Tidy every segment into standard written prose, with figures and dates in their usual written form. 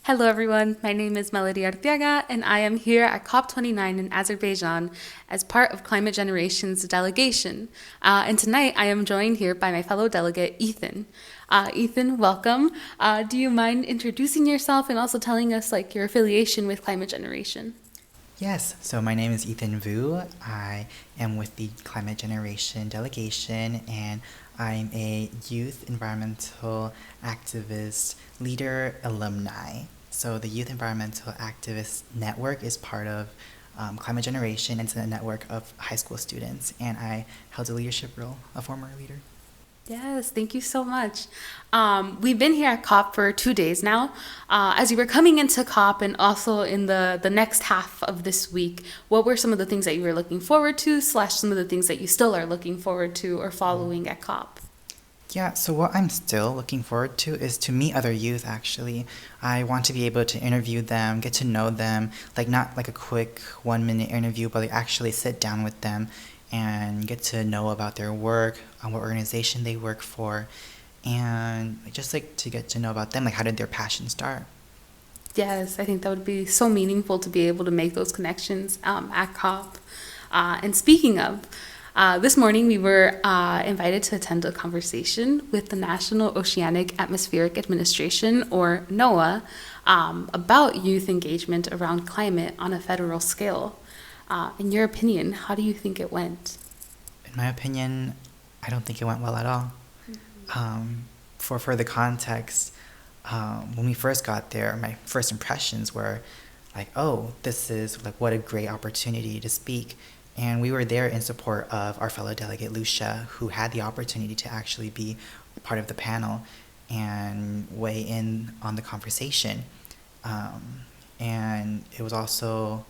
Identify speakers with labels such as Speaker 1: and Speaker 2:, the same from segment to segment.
Speaker 1: Hello, everyone. My name is Melody Arteaga, and I am here at COP29 in Azerbaijan as part of Climate Generation's delegation. And tonight, I am joined here by my fellow delegate, Ethan. Ethan, welcome. Do you mind introducing yourself and also telling us your affiliation with Climate Generation?
Speaker 2: Yes, so my name is Ethan Vu. I am with the Climate Generation delegation, and I'm a youth environmental activist leader alumni. So the Youth Environmental Activist Network is part of Climate Generation. It's a network of high school students, and I held a leadership role, a former leader.
Speaker 1: Yes, thank you so much. We've been here at COP for 2 days now. As you were coming into COP and also in the next half of this week, what were some of the things that you were looking forward to, slash some of the things that you still are looking forward to or following at COP?
Speaker 2: Yeah, so what I'm still looking forward to is to meet other youth actually. I want to be able to interview them, get to know them, like not like a quick 1 minute interview, but like actually sit down with them and get to know about their work, what organization they work for, and just like to get to know about them, like how did their passion start?
Speaker 1: Yes, I think that would be so meaningful to be able to make those connections at COP. And speaking of, this morning we were invited to attend a conversation with the National Oceanic Atmospheric Administration, or NOAA, about youth engagement around climate on a federal scale. In your opinion, how do you think it went?
Speaker 2: In my opinion, I don't think it went well at all. For further context, when we first got there, my first impressions were like, oh, this is like what a great opportunity to speak. And we were there in support of our fellow delegate, Lucia, who had the opportunity to actually be part of the panel and weigh in on the conversation. And it was also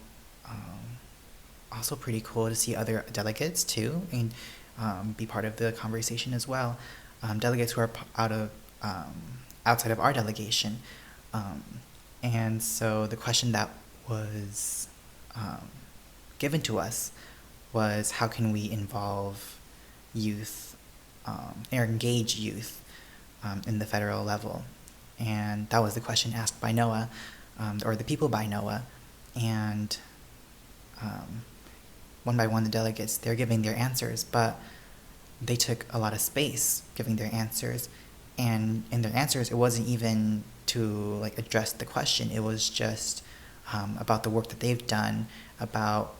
Speaker 2: pretty cool to see other delegates too and be part of the conversation as well. Delegates who are outside of our delegation. Um, and so the question that was um, given to us was how can we involve youth or engage youth in the federal level? And that was the question asked by NOAA, or the people by NOAA. And um, one by one, the delegates, they're giving their answers, but they took a lot of space giving their answers. And in their answers, it wasn't even to like address the question. It was just about the work that they've done, about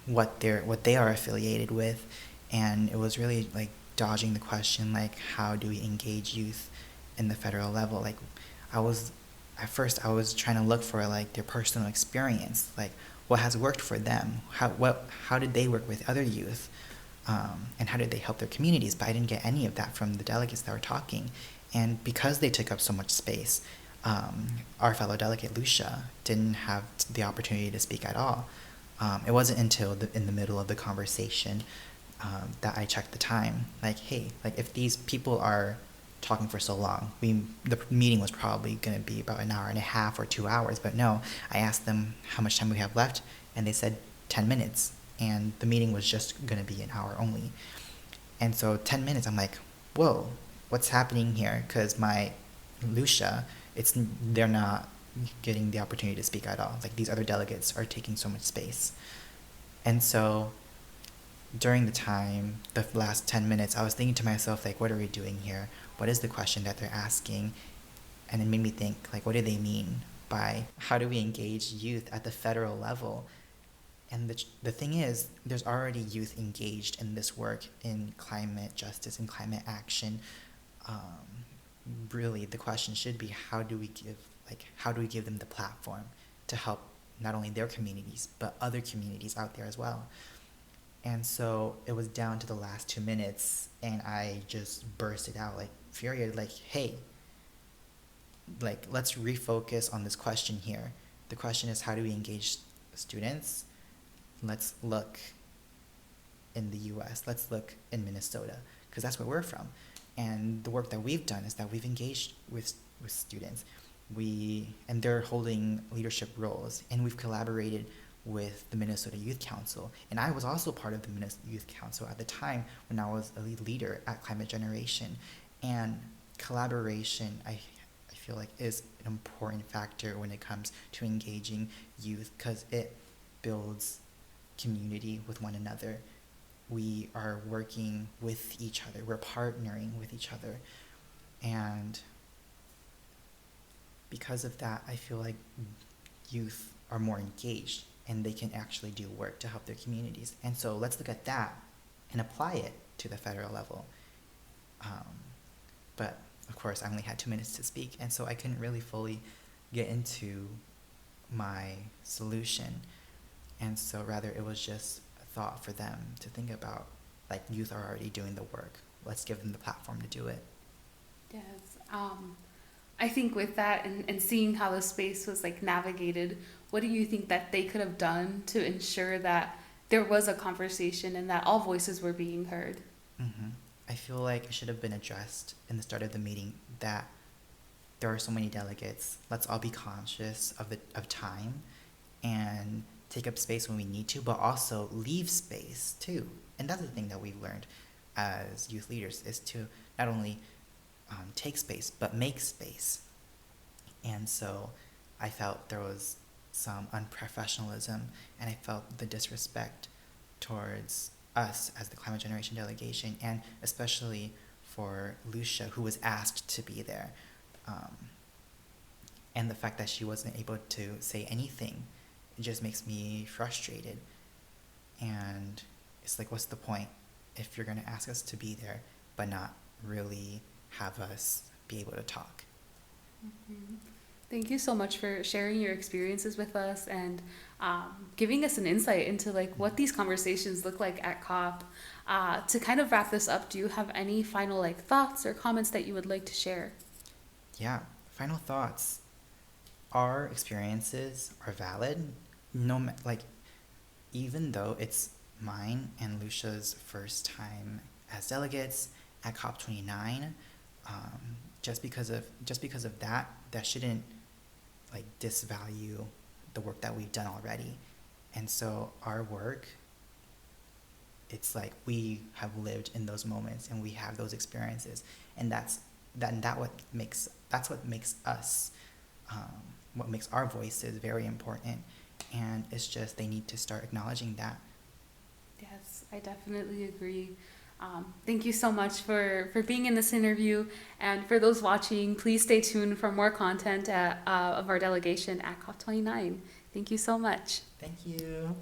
Speaker 2: what they are affiliated with, and it was really like dodging the question like how do we engage youth in the federal level. Like I was at first I was trying to look for like their personal experience, like what has worked for them, how did they work with other youth, and how did they help their communities. But I didn't get any of that from the delegates that were talking, and because they took up so much space, our fellow delegate Lucia didn't have the opportunity to speak at all. It wasn't until in the middle of the conversation that I checked the time. Like, hey, like if these people are talking for so long, the meeting was probably going to be about an hour and a half or 2 hours. But no, I asked them how much time we have left, and they said 10 minutes, and the meeting was just going to be an hour only. And so 10 minutes, I'm like, whoa, what's happening here? Because my Lucia, they're not getting the opportunity to speak at all. Like these other delegates are taking so much space. And so during the last 10 minutes, I was thinking to myself, like, what are we doing here? What is the question that they're asking? And it made me think, like, what do they mean by how do we engage youth at the federal level? And the thing is, there's already youth engaged in this work in climate justice and climate action. Really, the question should be how do we give them the platform to help not only their communities but other communities out there as well. And so it was down to the last 2 minutes, and I just bursted out like furious, like, hey, like let's refocus on this question here. The question is how do we engage students? Let's look in the US, let's look in Minnesota, because that's where we're from. And the work that we've done is that we've engaged with students. And they're holding leadership roles, and we've collaborated with the Minnesota Youth Council. And I was also part of the Minnesota Youth Council at the time when I was a lead leader at Climate Generation. And collaboration, I feel like is an important factor when it comes to engaging youth, because it builds community with one another. We are working with each other, we're partnering with each other, and because of that, I feel like youth are more engaged and they can actually do work to help their communities. And so let's look at that and apply it to the federal level. But of course, I only had 2 minutes to speak, and so I couldn't really fully get into my solution. And so rather, it was just a thought for them to think about, like, youth are already doing the work. Let's give them the platform to do it.
Speaker 1: Yes. I think with that and seeing how the space was like navigated, what do you think that they could have done to ensure that there was a conversation and that all voices were being heard?
Speaker 2: Mm-hmm. I feel like it should have been addressed in the start of the meeting that there are so many delegates. Let's all be conscious of time and take up space when we need to, but also leave space too. And that's the thing that we've learned as youth leaders, is to not only take space, but make space. And so I felt there was some unprofessionalism, and I felt the disrespect towards us as the Climate Generation delegation, and especially for Lucia, who was asked to be there. And the fact that she wasn't able to say anything, it just makes me frustrated. And it's like, what's the point if you're going to ask us to be there, but not really have us be able to talk?
Speaker 1: Mm-hmm. Thank you so much for sharing your experiences with us and giving us an insight into like what these conversations look like at COP. To kind of wrap this up, do you have any final like thoughts or comments that you would like to share?
Speaker 2: Yeah, final thoughts. Our experiences are valid, like, even though it's mine and Lucia's first time as delegates at COP29. Just because of that shouldn't like disvalue the work that we've done already. And so our work, it's like we have lived in those moments and we have those experiences, and that's what makes us, what makes our voices very important. And it's just they need to start acknowledging that.
Speaker 1: Yes, I definitely agree. Thank you so much for being in this interview. And for those watching, please stay tuned for more content of our delegation at COP29. Thank you so much.
Speaker 2: Thank you.